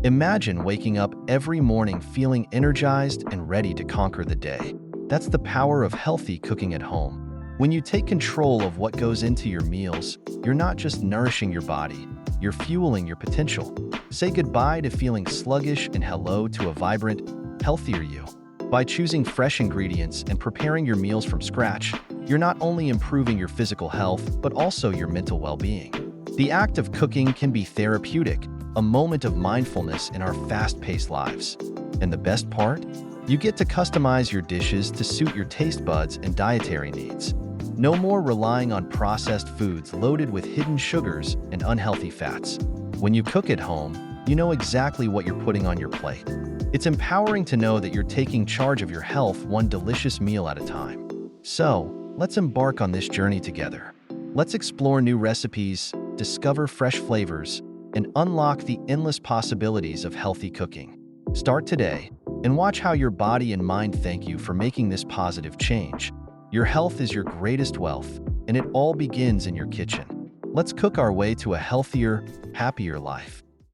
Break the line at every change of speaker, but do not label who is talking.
Imagine waking up every morning feeling energized and ready to conquer the day. That's the power of healthy cooking at home. When you take control of what goes into your meals, you're not just nourishing your body, you're fueling your potential. Say goodbye to feeling sluggish and hello to a vibrant, healthier you. By choosing fresh ingredients and preparing your meals from scratch, you're not only improving your physical health, but also your mental well-being. The act of cooking can be therapeutic, a moment of mindfulness in our fast-paced lives. And the best part? You get to customize your dishes to suit your taste buds and dietary needs. No more relying on processed foods loaded with hidden sugars and unhealthy fats. When you cook at home, you know exactly what you're putting on your plate. It's empowering to know that you're taking charge of your health one delicious meal at a time. So, let's embark on this journey together. Let's explore new recipes, discover fresh flavors, and unlock the endless possibilities of healthy cooking. Start today and watch how your body and mind thank you for making this positive change. Your health is your greatest wealth, and it all begins in your kitchen. Let's cook our way to a healthier, happier life.